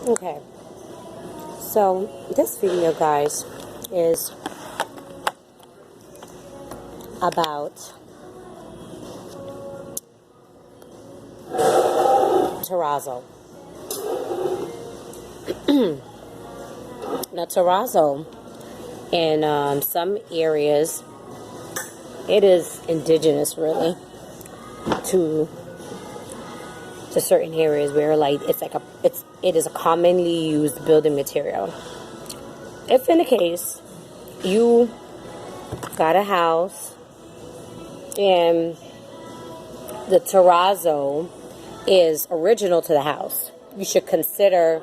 Okay, so this video, guys, is about terrazzo. Now, terrazzo, in some areas, it is indigenous, really, to certain areas where, like, it is a commonly used building material. If in the case you got a house and the terrazzo is original to the house, you should consider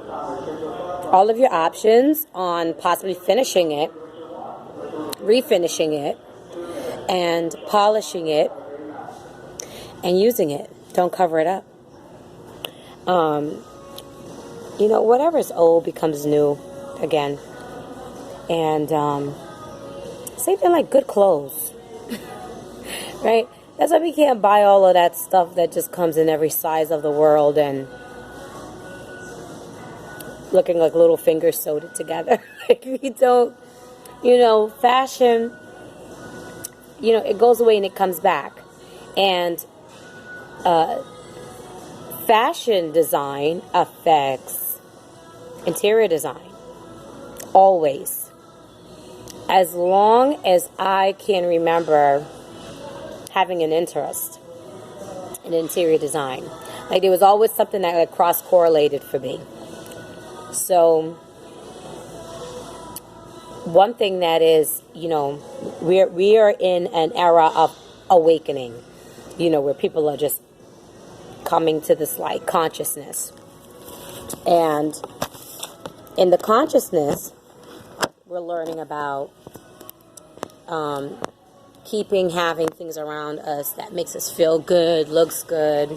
all of your options on possibly finishing it, refinishing it, and polishing it and using it. Don't cover it up. You know, whatever is old becomes new again. And same thing like good clothes. Right? That's why we can't buy all of that stuff that just comes in every size of the world and looking like little fingers sewed together. Like, we don't, you know, fashion, you know, it goes away and it comes back. And fashion design affects interior design. Always. As long as I can remember having an interest in interior design. Like, there was always something that like cross-correlated for me. So, one thing that is, you know, we are in an era of awakening, you know, where people are just coming to this, like, consciousness. And in the consciousness, we're learning about having things around us that makes us feel good, looks good,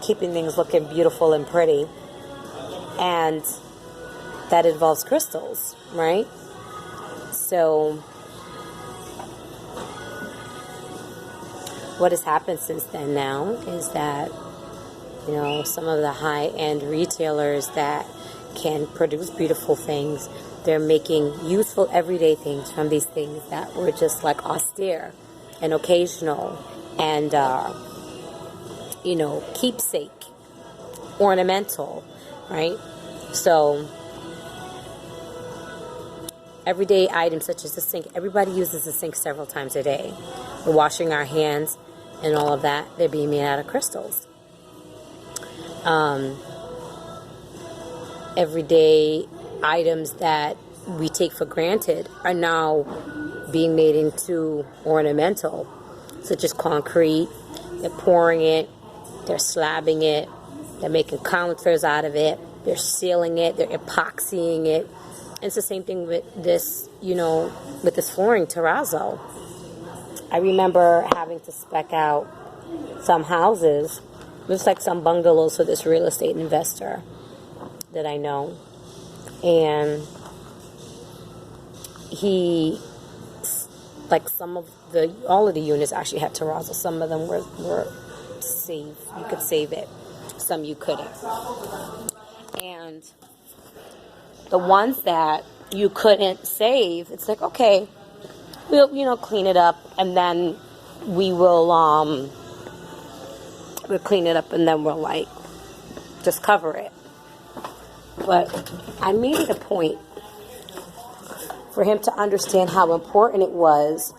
keeping things looking beautiful and pretty. And that involves crystals, right? So what has happened since then now is that, you know, some of the high-end retailers that can produce beautiful things, they're making useful everyday things from these things that were just like austere and occasional and, you know, keepsake, ornamental, right? So everyday items such as the sink, everybody uses the sink several times a day. We're washing our hands and all of that, they're being made out of crystals. Everyday items that we take for granted are now being made into ornamental, such as concrete. They're pouring it, they're slabbing it, they're making counters out of it, they're sealing it, they're epoxying it. And it's the same thing with this, you know, with this flooring, terrazzo. I remember having to spec out some houses, just like some bungalows for this real estate investor that I know. And he, like, all of the units actually had terrazzo. Some of them were saved. You could save it. Some you couldn't. And the ones that you couldn't save, it's like, okay, we'll, you know, clean it up, and then we'll clean it up, and then we'll, like, just cover it. But I made it a point for him to understand how important it was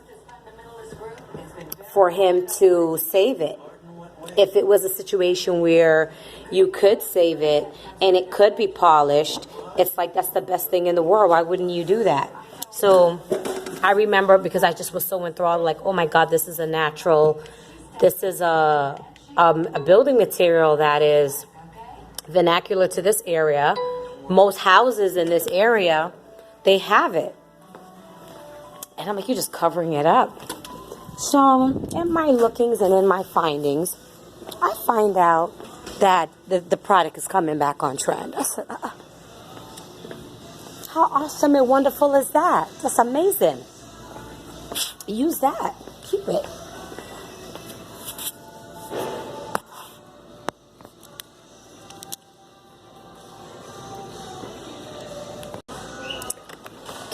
for him to save it. If it was a situation where you could save it and it could be polished, it's like, that's the best thing in the world. Why wouldn't you do that? So I remember, because I just was so enthralled, like, oh my God, this is a building material that is vernacular to this area. Most houses in this area, they have it. And I'm like, you're just covering it up. So in my lookings and in my findings, I find out that the product is coming back on trend. I said, how awesome and wonderful is that? That's amazing. Use that. Keep it.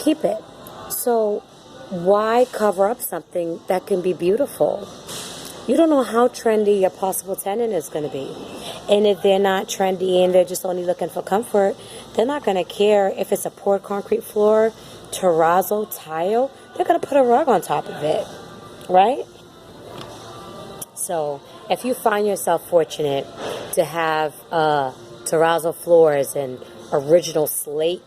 keep it. So why cover up something that can be beautiful? You don't know how trendy your possible tenant is going to be. And if they're not trendy and they're just only looking for comfort, they're not going to care if it's a poured concrete floor, terrazzo, tile. They're going to put a rug on top of it, right? So if you find yourself fortunate to have terrazzo floors and original slate,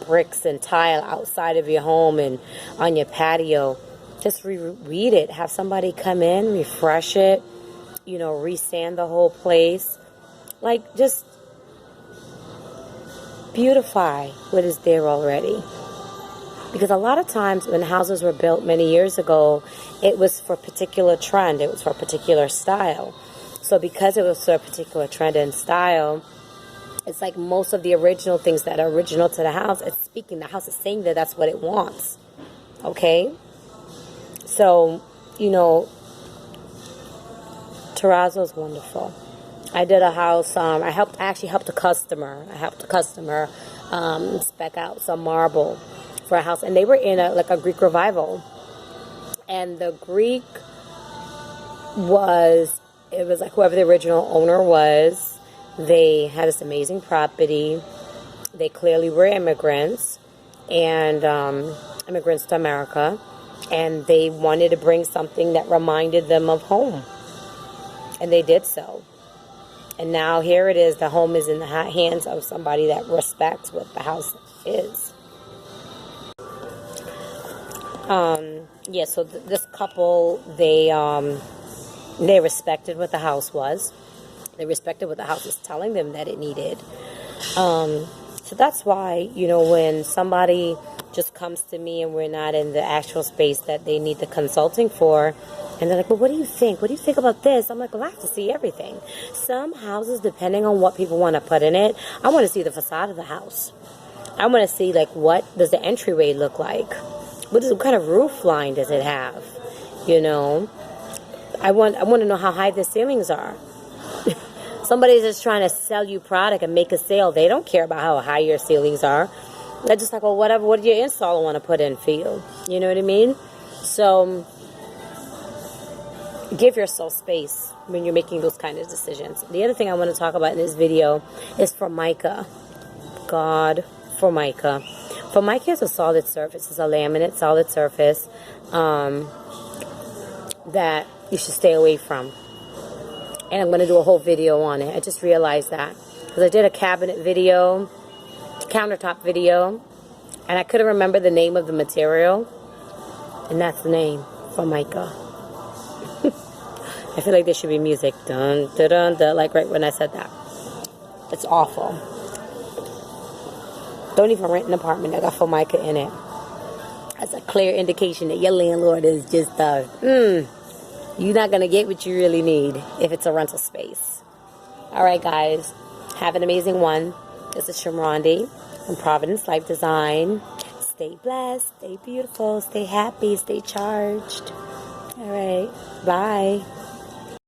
bricks and tile outside of your home and on your patio, just read it. Have somebody come in, refresh it, resand the whole place. Like, just beautify what is there already. Because a lot of times when houses were built many years ago, it was for a particular trend. It was for a particular style. So because it was for a particular trend and style, it's like most of the original things that are original to the house, the house is saying that that's what it wants. Okay? So, terrazzo is wonderful. I did a house, I actually helped a customer. Spec out some marble for a house. And they were in a Greek revival. And the Greek was like whoever the original owner was. They had this amazing property. They clearly were immigrants immigrants to America, and they wanted to bring something that reminded them of home, and they did so. And now here it is. The home is in the hands of somebody that respects what the house is. So this couple, they respected what the house was. They respected what the house was telling them that it needed. So that's why, when somebody just comes to me and we're not in the actual space that they need the consulting for, and they're like, well, what do you think? What do you think about this? I'm like, well, I have to see everything. Some houses, depending on what people want to put in it, I want to see the facade of the house. I want to see, what does the entryway look like? What kind of roof line does it have? I want to know how high the ceilings are. Somebody's just trying to sell you product and make a sale. They don't care about how high your ceilings are. They're just like, well, whatever. What do your installer want to put in for you? You know what I mean? So give yourself space when you're making those kind of decisions. The other thing I want to talk about in this video is Formica. God, Formica. Formica is a solid surface. It's a laminate solid surface that you should stay away from. And I'm going to do a whole video on it. I just realized that. Because I did a cabinet video, countertop video, and I couldn't remember the name of the material. And that's the name, Formica. I feel like there should be music. Dun, dun, dun, dun, like right when I said that. It's awful. Don't even rent an apartment that got Formica in it. That's a clear indication that your landlord is just you're not going to get what you really need if it's a rental space. All right, guys. Have an amazing one. This is Shamrondi from Providence Life Design. Stay blessed. Stay beautiful. Stay happy. Stay charged. All right. Bye.